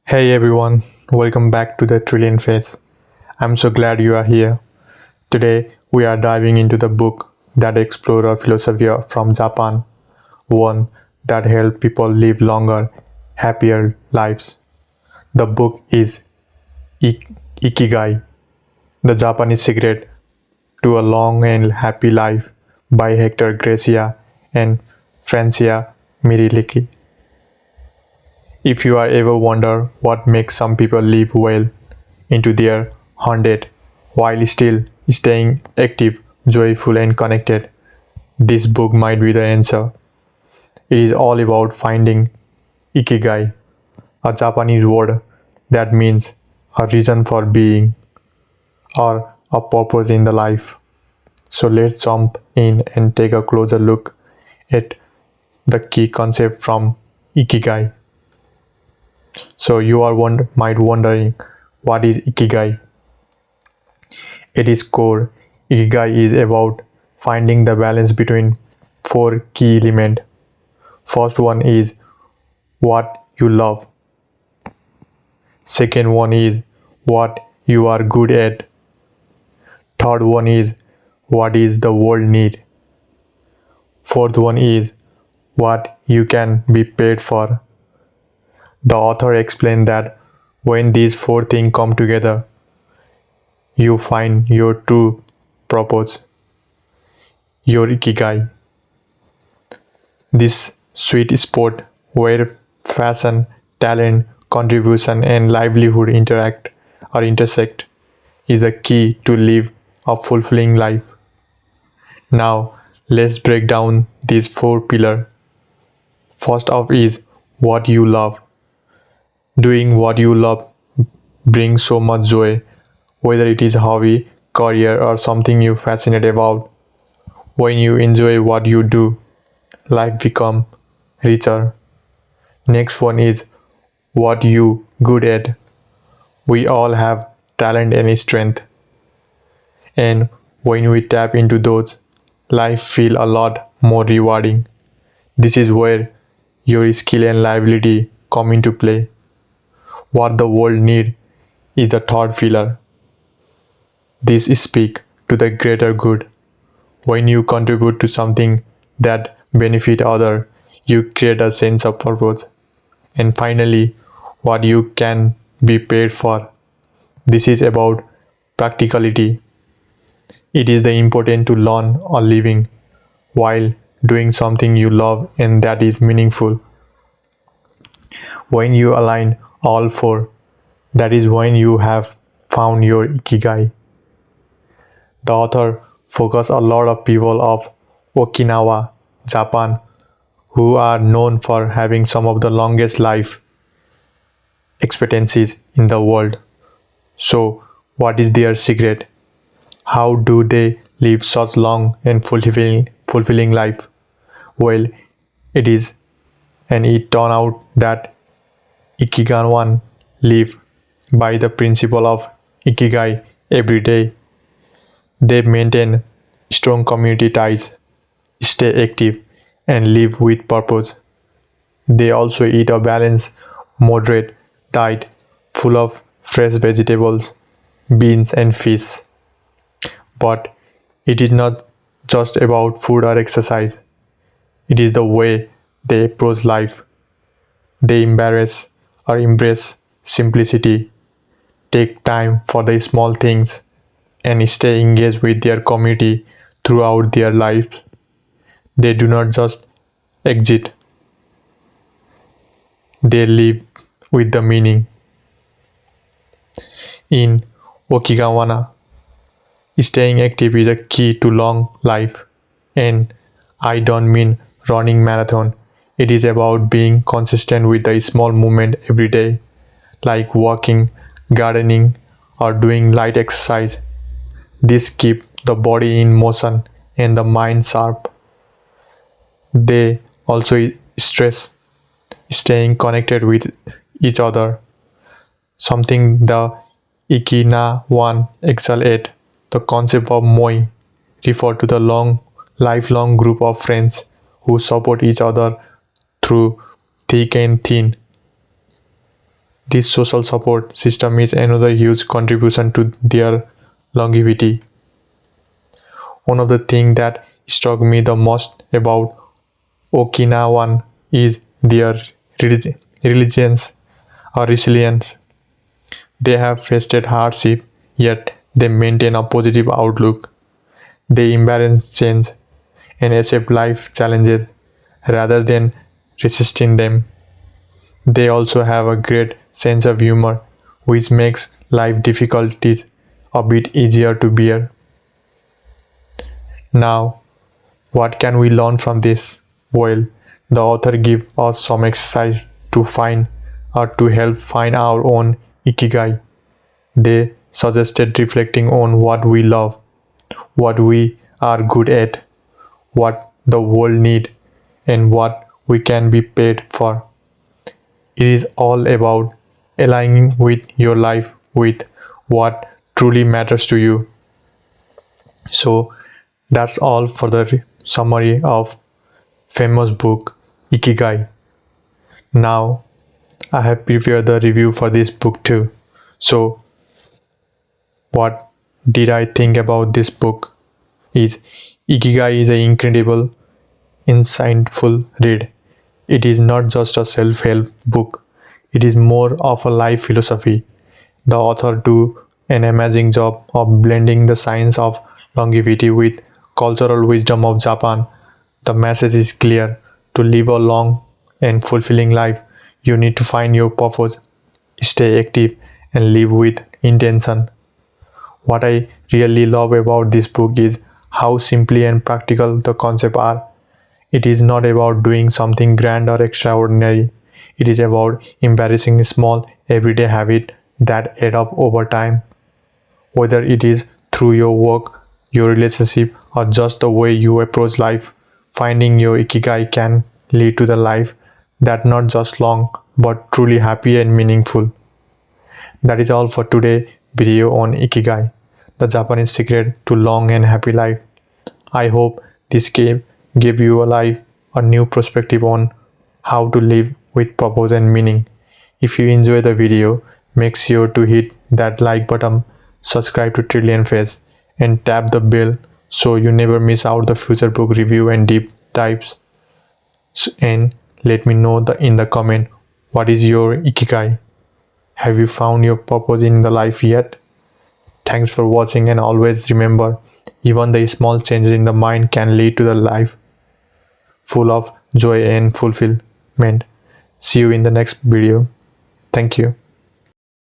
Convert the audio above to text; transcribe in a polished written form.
Hey everyone, welcome back to the Trillion Phase. I'm so glad you are here. Today we are diving into the book that explores a philosophy from Japan, one that helps people live longer, happier lives. The book is Ikigai, the Japanese secret to a long and happy life by Hector Garcia and Francia Miralles. If you are ever wonder what makes some people live well into their 100 while still staying active, joyful and connected, this book might be the answer. It is all about finding Ikigai, a Japanese word that means a reason for being or a purpose in the life. So let's jump in and take a closer look at the key concept from Ikigai. So you are might wondering what is Ikigai? At its core, Ikigai is about finding the balance between four key elements. First one is what you love. Second one is what you are good at. Third one is what is the world need. Fourth one is what you can be paid for. The author explained that when these four things come together, you find your true purpose, your Ikigai. This sweet spot where fashion, talent, contribution, and livelihood interact or intersect is the key to live a fulfilling life. Now, let's break down these four pillars. First off is what you love. Doing what you love brings so much joy, whether it is hobby, career, or something you fascinate about. When you enjoy what you do, life becomes richer. Next one is what you good at. We all have talent and strength, and when we tap into those, life feel a lot more rewarding. This is where your skill and liability come into play. What the world need is a third pillar. This speak to the greater good. When you contribute to something that benefit other, you create a sense of purpose. And finally, what you can be paid for. This is about practicality. It is the important to learn a living while doing something you love and that is meaningful. When you align all four, that is when you have found your Ikigai. The author focused a lot of people of Okinawa, Japan, who are known for having some of the longest life expectancies in the world. So, what is their secret? How do they live such long and fulfilling life? Well, it is, and it turned out that Ikigai live by the principle of Ikigai every day. They maintain strong community ties, stay active, and live with purpose. They also eat a balanced, moderate diet full of fresh vegetables, beans, and fish. But it is not just about food or exercise, it is the way they approach life. They embrace simplicity, take time for the small things, and stay engaged with their community throughout their lives. They do not just exist, they live with the meaning. In Okinawa, staying active is a key to long life. And I don't mean running marathon. It is about being consistent with the small movement every day, like walking, gardening, or doing light exercise. This keep the body in motion and the mind sharp. They also stress staying connected with each other, something the Ikina excel at. The concept of moi refer to the lifelong group of friends who support each other through thick and thin. This social support system is another huge contribution to their longevity. One of the things that struck me the most about Okinawan is their religions or resilience. They have faced hardship, yet they maintain a positive outlook. They embrace change and accept life challenges rather than resisting them. They also have a great sense of humor, which makes life difficulties a bit easier to bear. Now, what can we learn from this? Well, the author gives us some exercise to find or to help find our own Ikigai. They suggested reflecting on what we love, what we are good at, what the world needs, and what we can be paid for. It is all about aligning with your life with what truly matters to you. So that's all for the summary of famous book Ikigai. Now I have prepared the review for this book too. So what did I think about this book is Ikigai is an incredible, insightful read. It is not just a self-help book. It is more of a life philosophy. The author do an amazing job of blending the science of longevity with cultural wisdom of Japan. The message is clear. To live a long and fulfilling life, you need to find your purpose, stay active, and live with intention. What I really love about this book is how simply and practical the concepts are. It is not about doing something grand or extraordinary. It is about embarrassing small everyday habits that add up over time. Whether it is through your work, your relationship, or just the way you approach life, finding your Ikigai can lead to the life that not just long but truly happy and meaningful. That is all for today video on Ikigai, the Japanese secret to long and happy life. I hope this game gave you a new perspective on how to live with purpose and meaning. If you enjoy the video, make sure to hit that like button, subscribe to Trillion Face, and tap the bell so you never miss out the future book review and deep dives. And let me know in the comment what is your Ikigai. Have you found your purpose in the life yet? Thanks for watching, and always remember, even the small changes in the mind can lead to the life full of joy and fulfillment. See you in the next video. Thank you.